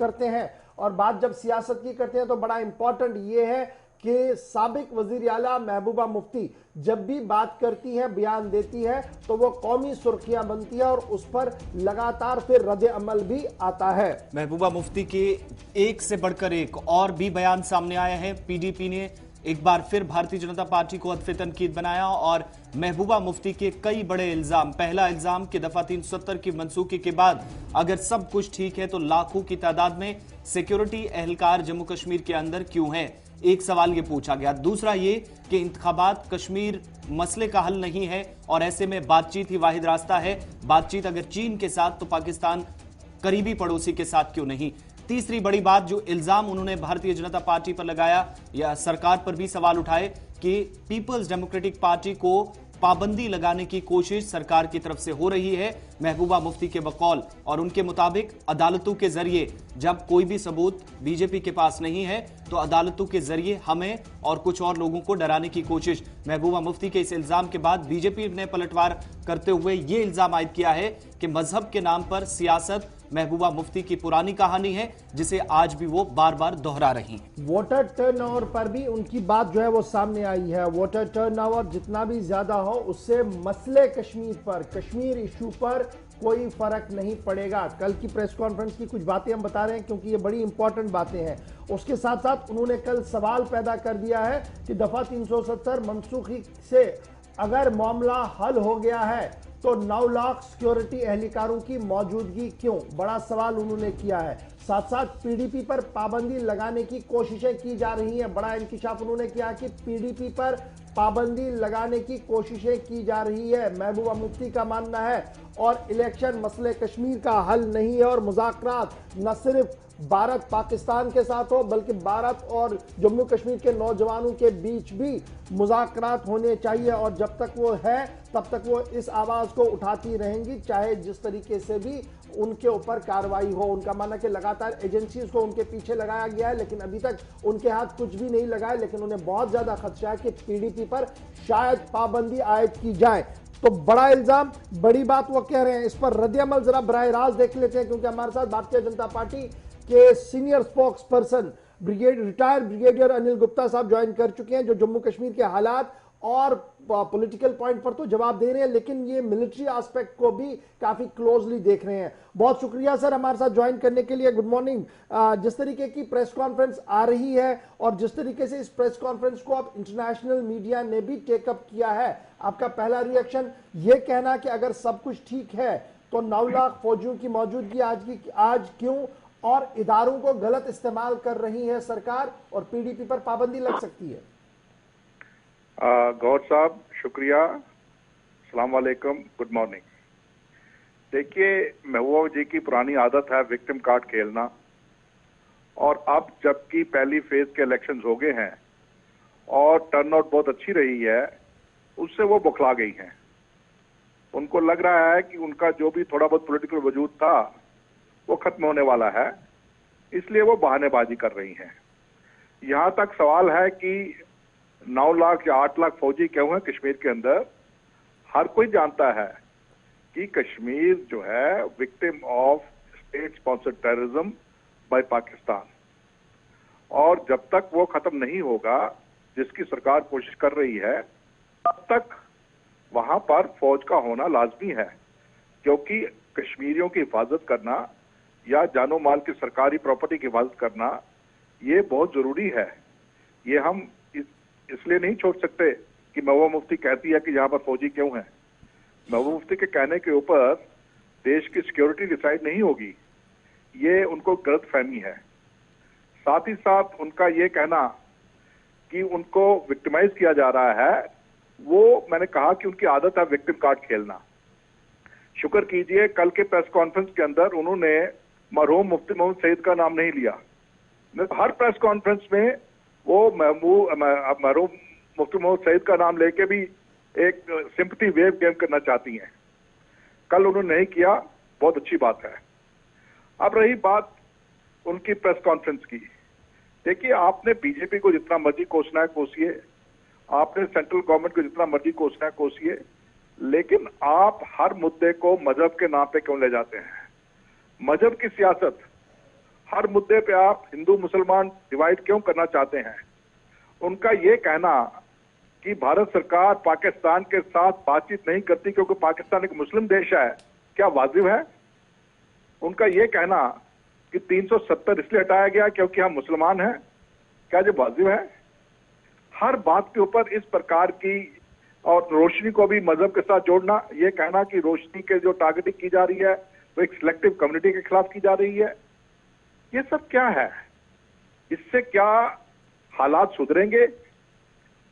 करते हैं और बात जब सियासत की करते हैं तो बड़ा इंपॉर्टेंट ये है कि साबिक वजीर आला महबूबा मुफ्ती जब भी बात करती है, बयान देती है, तो वो कौमी सुर्खियां बनती है और उस पर लगातार फिर रद्द अमल भी आता है। महबूबा मुफ्ती के एक से बढ़कर एक और भी बयान सामने आए हैं। पीडीपी ने एक बार फिर भारतीय जनता पार्टी को हदफ तनकीद बनाया और महबूबा मुफ्ती के कई बड़े इल्जाम। पहला इल्जाम कि दफा 370 की मनसूखी के बाद अगर सब कुछ ठीक है तो लाखों की तादाद में सिक्योरिटी एहलकार जम्मू कश्मीर के अंदर क्यों हैं, एक सवाल ये पूछा गया। दूसरा ये कि इंतखाबात कश्मीर मसले का हल नहीं है और ऐसे में बातचीत ही वाहिद रास्ता है। बातचीत अगर चीन के साथ तो पाकिस्तान करीबी पड़ोसी के साथ क्यों नहीं। तीसरी बड़ी बात जो इल्जाम उन्होंने भारतीय जनता पार्टी पर लगाया या सरकार पर भी सवाल उठाए कि पीपल्स डेमोक्रेटिक पार्टी को पाबंदी लगाने की कोशिश सरकार की तरफ से हो रही है। महबूबा मुफ्ती के बकौल और उनके मुताबिक अदालतों के जरिए जब कोई भी सबूत बीजेपी के पास नहीं है तो अदालतों के जरिए हमें और कुछ और लोगों को डराने की कोशिश। महबूबा मुफ्ती के इस इल्जाम के बाद बीजेपी ने पलटवार करते हुए यह इल्जाम आयद किया है कि मजहब के नाम पर सियासत महबूबा मुफ्ती की पुरानी कहानी है जिसे आज भी वो बार बार दोहरा रही। वोटर टर्नओवर पर भी उनकी बात जो है वो सामने आई है। वोटर टर्नओवर जितना भी ज्यादा हो उससे मसले कश्मीर पर, कश्मीर इशू पर कोई फर्क नहीं पड़ेगा। कल की प्रेस कॉन्फ्रेंस की कुछ बातें हम बता रहे हैं क्योंकि ये बड़ी इंपॉर्टेंट बातें हैं। उसके साथ साथ उन्होंने कल सवाल पैदा कर दिया है कि दफा 370 मनसूखी से अगर मामला हल हो गया है तो 9 लाख सिक्योरिटी एहलकारों की मौजूदगी क्यों, बड़ा सवाल उन्होंने किया है। साथ साथ पीडीपी पर पाबंदी लगाने की कोशिशें की जा रही हैं। बड़ा इंकिशाफ उन्होंने किया कि पीडीपी पर पाबंदी लगाने की कोशिशें की जा रही है। महबूबा मुफ्ती का मानना है और इलेक्शन मसले कश्मीर का हल नहीं है और मुज़ाकरात न सिर्फ भारत पाकिस्तान के साथ हो बल्कि भारत और जम्मू कश्मीर के नौजवानों के बीच भी मुज़ाकरात होने चाहिए और जब तक वो है तब तक वो इस आवाज को उठाती रहेंगी, चाहे जिस तरीके से भी उनके ऊपर कार्रवाई हो। उनका मानना कि लगातार एजेंसीज को उनके पीछे लगाया गया है लेकिन अभी तक उनके हाथ कुछ भी नहीं लगा है, लेकिन उन्हें बहुत ज्यादा खदशा है कि पीडीपी पर शायद पाबंदी आयद की जाए। तो बड़ा इल्जाम, बड़ी बात वो कह रहे हैं, इस पर रद्द-ए-अमल जरा बराह रास्त देख लेते हैं क्योंकि हमारे साथ भारतीय जनता पार्टी के senior spokes person retired brigadier Anil Gupta साहब ज्वाइन कर चुके हैं जो जम्मू कश्मीर के हालात और पॉलिटिकल पॉइंट पर तो जवाब दे रहे हैं लेकिन ये मिलिट्री एस्पेक्ट को भी काफी क्लोजली देख रहे हैं। बहुत शुक्रिया सर हमारे साथ ज्वाइन करने के लिए। Good morning. जिस तरीके की प्रेस कॉन्फ्रेंस आ रही है और जिस तरीके से इस प्रेस कॉन्फ्रेंस को अब इंटरनेशनल मीडिया ने भी टेकअप किया है, आपका पहला रिएक्शन ये कहना कि अगर सब कुछ ठीक है तो 9 लाख फौजियों की मौजूदगी आज क्यों और इदारों को गलत इस्तेमाल कर रही है सरकार और पीडीपी पर पाबंदी लग सकती है। गौर साहब शुक्रिया, अस्सलाम वालेकुम, गुड मॉर्निंग। देखिए, महबूबा जी की पुरानी आदत है विक्टिम कार्ड खेलना और अब जबकि पहली फेज के इलेक्शंस हो गए हैं और टर्नआउट बहुत अच्छी रही है, उससे वो बौखला गई हैं। उनको लग रहा है कि उनका जो भी थोड़ा बहुत पॉलिटिकल वजूद था वो खत्म होने वाला है, इसलिए वो बहानेबाजी कर रही हैं। यहां तक सवाल है कि 9 लाख या 8 लाख फौजी क्यों हैं कश्मीर के अंदर। हर कोई जानता है कि कश्मीर जो है victim of state sponsored terrorism by Pakistan और जब तक वो खत्म नहीं होगा, जिसकी सरकार कोशिश कर रही है, तब तक वहां पर फौज का होना लाजमी है क्योंकि कश्मीरियों की हिफाजत करना या जानो माल की सरकारी प्रॉपर्टी की हिफाजत करना ये बहुत जरूरी है। ये हम इसलिए नहीं छोड़ सकते कि महबूबा मुफ्ती कहती है कि यहाँ पर फौजी क्यों हैं। महबूबा मुफ्ती के कहने के ऊपर देश की सिक्योरिटी डिसाइड नहीं होगी, ये उनको गलत फहमी है। साथ ही साथ उनका ये कहना कि उनको विक्टिमाइज किया जा रहा है, वो मैंने कहा कि उनकी आदत है विक्टिम कार्ड खेलना। शुक्र कीजिए कल के प्रेस कॉन्फ्रेंस के अंदर उन्होंने मरहूम मुफ्ती मोहम्मद सईद का नाम नहीं लिया। हर प्रेस कॉन्फ्रेंस में वो मरहूम मुफ्ती मोहम्मद सईद का नाम लेके भी एक सिंपैथी वेव गेम करना चाहती हैं। कल उन्होंने नहीं किया, बहुत अच्छी बात है। अब रही बात उनकी प्रेस कॉन्फ्रेंस की, देखिए आपने बीजेपी को जितना मर्जी कोसना है कोसिए, आपने सेंट्रल गवर्नमेंट को जितना मर्जी कोसना है कोसिए, लेकिन आप हर मुद्दे को मजहब के नाम पे क्यों ले जाते हैं। मजहब की सियासत हर मुद्दे पे आप हिंदू मुसलमान डिवाइड क्यों करना चाहते हैं? उनका ये कहना कि भारत सरकार पाकिस्तान के साथ बातचीत नहीं करती क्योंकि पाकिस्तान एक मुस्लिम देश है, क्या वाजिब है? उनका ये कहना कि 370 इसलिए हटाया गया क्योंकि हम मुसलमान हैं, क्या ये वाजिब है? हर बात के ऊपर इस प्रकार की, और रोशनी को भी मजहब के साथ जोड़ना, ये कहना कि रोशनी के जो टारगेटिंग की जा रही है वो एक सिलेक्टिव कम्युनिटी के खिलाफ की जा रही है, ये सब क्या है? इससे क्या हालात सुधरेंगे?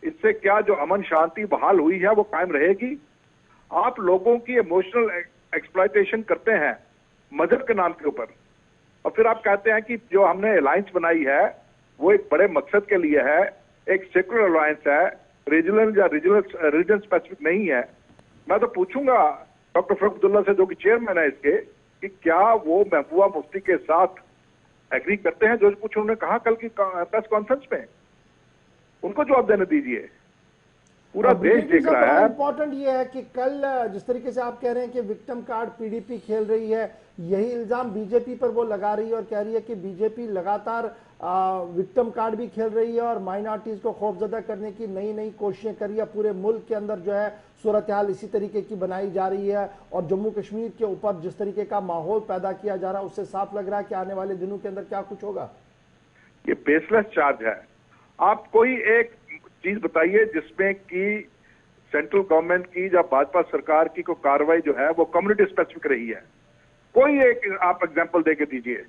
इससे क्या जो अमन शांति बहाल हुई है वो कायम रहेगी? आप लोगों की इमोशनल एक्सप्लॉयटेशन करते हैं मजहब के नाम के ऊपर, और फिर आप कहते हैं कि जो हमने अलायंस बनाई है वो एक बड़े मकसद के लिए है, एक सेकुलर अलायंस है, रीजनल या रीजन स्पेसिफिक नहीं है। मैं तो पूछूंगा डॉक्टर फरूक अब्दुल्ला से, जो कि चेयरमैन है इसके, कि क्या वो महबूबा मुफ्ती के साथ एग्री करते हैं जो कुछ उन्होंने कहा कल की प्रेस कॉन्फ्रेंस में? उनको जवाब देने दीजिए, पूरा देश देख रहा है। इंपॉर्टेंट ये है कि कल जिस तरीके से आप कह रहे हैं कि विक्टिम कार्ड पीडीपी खेल रही है, यही इल्जाम बीजेपी पर वो लगा रही है और कह रही है कि बीजेपी लगातार विक्टिम कार्ड भी खेल रही है और माइनॉरिटीज को खौफजदा करने की नई नई कोशिशें कर रही है। पूरे मुल्क के अंदर जो है सूरत हाल इसी तरीके की बनाई जा रही है और जम्मू कश्मीर के ऊपर जिस तरीके का माहौल पैदा किया जा रहा है उससे साफ लग रहा है कि आने वाले दिनों के अंदर क्या कुछ होगा। ये बेसलेस चार्ज है। आप कोई एक चीज बताइए जिसमें कि सेंट्रल गवर्नमेंट की या भाजपा सरकार की कोई कार्रवाई जो है वो कम्युनिटी स्पेसिफिक रही है। कोई एक आप एग्जांपल देके दीजिए।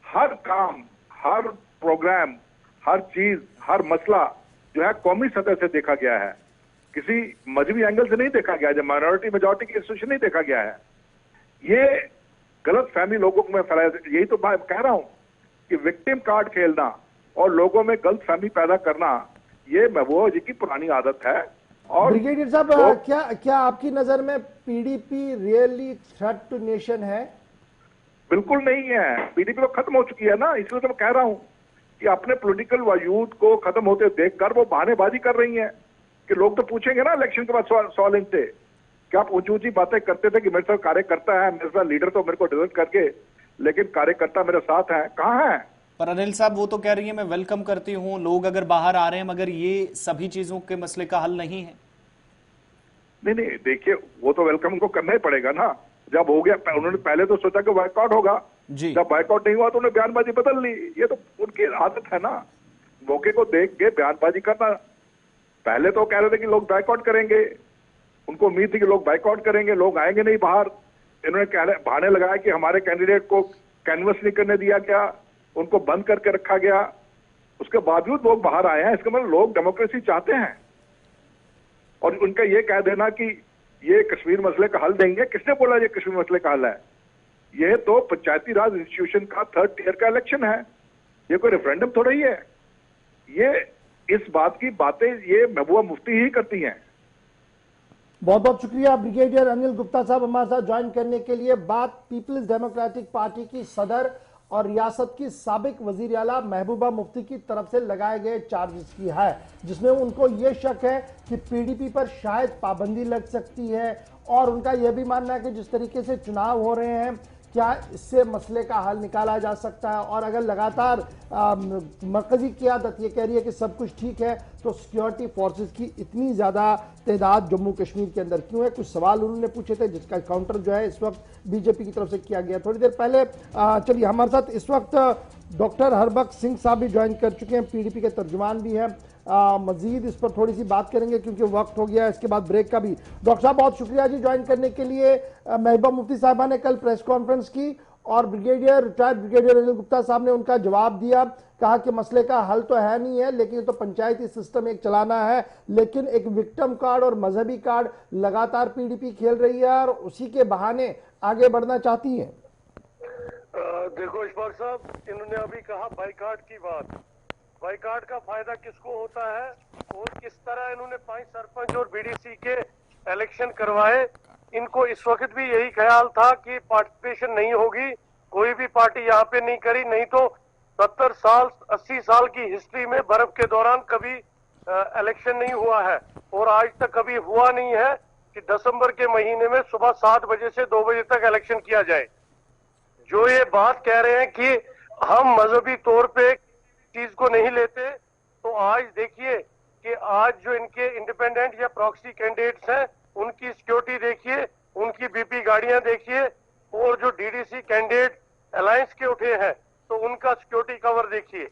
हर काम, हर प्रोग्राम, हर चीज, हर मसला जो है कौमी सतह से देखा गया है, किसी मजहबी एंगल से नहीं देखा गया, जब माइनॉरिटी मेजॉरिटी की सिचुएशन नहीं देखा गया है। ये गलत फहमी लोगों में फैलाया। यही तो मैं कह रहा हूं कि विक्टिम कार्ड खेलना और लोगों में गलत फहमी पैदा करना, ये महबूबा जी की पुरानी आदत है। और ब्रिगेडियर साहब, क्या आपकी नजर में PDP really threat to nation है? बिल्कुल नहीं है। पीडीपी तो खत्म हो चुकी है ना, इसलिए तो मैं कह रहा हूं कि अपने पॉलिटिकल वजूद को खत्म होते देखकर वो बहानेबाजी कर रही हैं कि लोग तो पूछेंगे ना इलेक्शन के बाद सवाल इनसे, क्या आप ऊंची ऊंची बातें करते थे कि मेरे साथ कार्यकर्ता है, मेरे साथ लीडर तो मेरे को डिजर्ट करके, लेकिन कार्यकर्ता मेरे साथ है, कहाँ है? पर अनिल साहब वो तो कह रही है मैं वेलकम करती हूं लोग अगर बाहर आ रहे हैं, मगर ये सभी चीजों के मसले का हल नहीं है। नहीं, देखिए वो तो वेलकम उनको करना ही पड़ेगा ना। जब हो गया, उन्होंने पहले तो सोचा कि बायकॉट होगा, जब बायकॉट नहीं हुआ तो उन्होंने बयानबाजी बदल ली। ये तो उनकी आदत है ना, मौके को देख के बयानबाजी करना। पहले तो कह रहे थे कि लोग बायकॉट करेंगे, उनको उम्मीद थी कि लोग बायकॉट करेंगे, लोग आएंगे नहीं बाहर। इन्होंने बहाने लगाया कि हमारे कैंडिडेट को कैनवस नहीं करने दिया गया, उनको बंद करके रखा गया, उसके बावजूद लोग बाहर आए हैं। इसका मतलब लोग डेमोक्रेसी चाहते हैं। और उनका ये कह देना कि ये कश्मीर मसले का हल देंगे, किसने बोला ये कश्मीर मसले का हल है? ये तो पंचायती राज इंस्टीट्यूशन का 3rd टियर का इलेक्शन है, ये कोई रेफरेंडम थोड़ा ही है। ये इस बात की बातें ये महबूबा मुफ्ती ही करती हैं। बहुत बहुत शुक्रिया ब्रिगेडियर अनिल गुप्ता साहब हमारे साथ ज्वाइन करने के लिए। बात पीपल्स डेमोक्रेटिक पार्टी की सदर और रियासत की साबिक वजीर आला महबूबा मुफ्ती की तरफ से लगाए गए चार्जेस की है, जिसमें उनको यह शक है कि पीडीपी पर शायद पाबंदी लग सकती है और उनका यह भी मानना है कि जिस तरीके से चुनाव हो रहे हैं क्या इससे मसले का हल निकाला जा सकता है। और अगर लगातार मरकजी क़यादत ये कह रही है कि सब कुछ ठीक है, तो सिक्योरिटी फोर्सेस की इतनी ज़्यादा तादाद जम्मू कश्मीर के अंदर क्यों है? कुछ सवाल उन्होंने पूछे थे जिसका काउंटर जो है इस वक्त बीजेपी की तरफ से किया गया थोड़ी देर पहले। चलिए, हमारे साथ इस वक्त डॉक्टर हरबख्श सिंह साहब भी ज्वाइन कर चुके हैं, पीडीपी के तर्जुमान भी हैं। मजीद इस पर थोड़ी सी बात करेंगे क्योंकि वक्त हो गया है, इसके बाद ब्रेक का भी। डॉक्टर साहब बहुत शुक्रिया जी ज्वाइन करने के लिए। महबूबा मुफ्ती साहिबा ने कल प्रेस कॉन्फ्रेंस की और रिटायर्ड ब्रिगेडियर अनिल गुप्ता साहब ने उनका जवाब दिया, कहा कि मसले का हल तो है नहीं है, लेकिन तो पंचायती सिस्टम एक चलाना है, लेकिन एक विक्टिम कार्ड और मजहबी कार्ड लगातार पीडीपी खेल रही है और उसी के बहाने आगे बढ़ना चाहती है। देखो इशफाक साहब, इन्होंने अभी कहा बाइकाट की बात। बाइकाट का फायदा किसको होता है और किस तरह इन्होंने 5 सरपंच और बीडीसी के इलेक्शन करवाए। इनको इस वक्त भी यही ख्याल था कि पार्टिसिपेशन नहीं होगी, कोई भी पार्टी यहाँ पे नहीं करी। नहीं तो 70 साल 80 साल की हिस्ट्री में बर्फ के दौरान कभी इलेक्शन नहीं हुआ है और आज तक कभी हुआ नहीं है कि दिसंबर के महीने में सुबह 7 बजे से 2 बजे तक इलेक्शन किया जाए। जो ये बात कह रहे हैं कि हम मजहबी तौर पे चीज को नहीं लेते, तो आज देखिए कि आज जो इनके इंडिपेंडेंट या प्रॉक्सी कैंडिडेट्स हैं उनकी सिक्योरिटी देखिए, उनकी बीपी गाड़ियां देखिए, और जो डीडीसी कैंडिडेट अलायंस के उठे हैं तो उनका सिक्योरिटी कवर देखिए।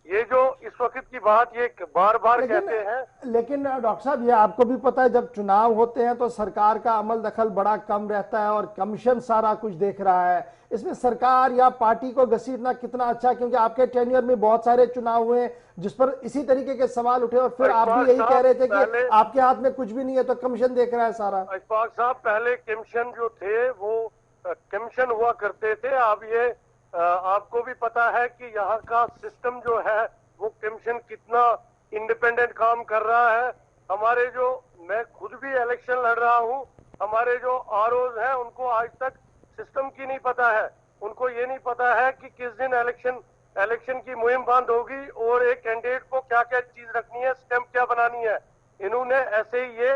ये जो इस वक्त की बात ये बार बार कहते हैं, लेकिन डॉक्टर साहब ये आपको भी पता है जब चुनाव होते हैं तो सरकार का अमल दखल बड़ा कम रहता है और कमीशन सारा कुछ देख रहा है। इसमें सरकार या पार्टी को घसीटना कितना अच्छा है, क्योंकि आपके टेन्योर में बहुत सारे चुनाव हुए जिस पर इसी तरीके के सवाल उठे और फिर आप भी यही कह रहे थे कि आपके हाथ में कुछ भी नहीं है तो कमीशन देख रहा है सारा। अशफाक साहब, पहले कमीशन जो थे वो कमीशन हुआ करते थे। अब ये आपको भी पता है कि यहाँ का सिस्टम जो है वो कमीशन कितना इंडिपेंडेंट काम कर रहा है। हमारे जो, मैं खुद भी इलेक्शन लड़ रहा हूँ, हमारे जो आरओज हैं उनको आज तक सिस्टम की नहीं पता है। उनको ये नहीं पता है कि किस दिन इलेक्शन की मुहिम बंद होगी और एक कैंडिडेट को क्या क्या चीज रखनी है, स्टैंप क्या बनानी है। इन्होंने ऐसे ही ये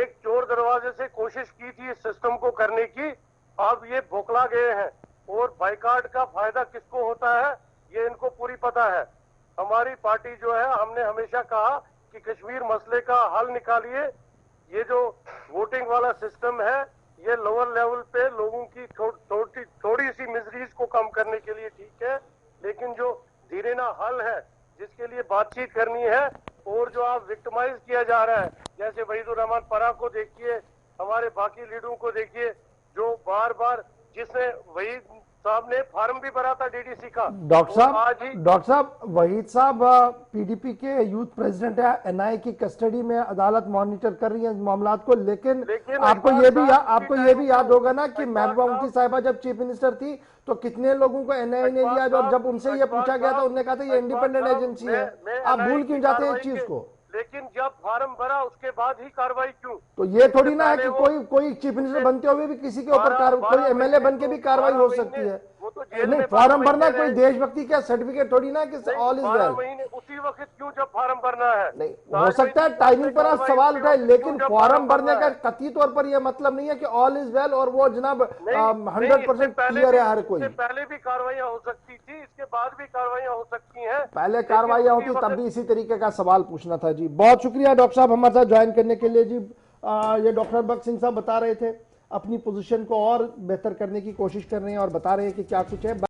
एक चोर दरवाजे से कोशिश की थी इस सिस्टम को करने की, अब ये बौखला गए हैं। और बाइकाट का फायदा किसको होता है ये इनको पूरी पता है। हमारी पार्टी जो है, हमने हमेशा कहा कि कश्मीर मसले का हल निकालिए। ये जो वोटिंग वाला सिस्टम है ये लोअर लेवल पे लोगों की थोड़ी सी मिजरीज को कम करने के लिए ठीक है, लेकिन जो धीरे ना हल है जिसके लिए बातचीत करनी है, और जो आप विक्टिमाइज किया जा रहा है, जैसे वहीदुर रहमान परा को देखिए, हमारे बाकी लीडरों को देखिए, जो बार बार, जिसने वहीद साहब ने फार्म भी भरा था डीडीसी का। डॉक्टर साहब वहीद साहब पीडीपी के यूथ प्रेसिडेंट है, एनआईए की कस्टडी में अदालत मॉनिटर कर रही है मामला को। लेकिन आपको ये भी याद होगा ना कि महबूबा मुफ्ती साहिबा जब चीफ मिनिस्टर थी तो कितने लोगों को एनआईए ने लिया, और जब उनसे ये पूछा गया था उन्होंने कहा था ये इंडिपेंडेंट एजेंसी है। आप भूल क्यों जाते हैं इस चीज को? लेकिन जब फार्म भरा उसके बाद ही कार्रवाई क्यों? तो ये थोड़ी ना है कि कोई चीफ मिनिस्टर बनते हुए भी किसी के ऊपर कोई एमएलए बन के भी कार्रवाई हो सकती है। नहीं, फार्म भरना कोई देशभक्ति का सर्टिफिकेट थोड़ी ना कि ऑल इज वेल। उसी वक्त क्यों जब फार्म भरना है? नहीं, हो सकता है टाइमिंग पर आप सवाल उठाए, लेकिन फार्म भरने का कथित तौर पर यह मतलब नहीं है कि ऑल इज वेल और वो जनाब 100% क्लियर है हर कोई। पहले भी कार्रवाइयां हो सकती थी, इसके बाद भी कार्रवाइयां हो सकती हैं। पहले कार्रवाइयां होती तब भी इसी तरीके का सवाल पूछना था जी। बहुत शुक्रिया डॉक्टर साहब हमारे साथ ज्वाइन करने के लिए जी। ये डॉक्टर भगत सिंह साहब बता रहे थे अपनी पोजीशन को और बेहतर करने की कोशिश कर रहे हैं और बता रहे हैं कि क्या कुछ है।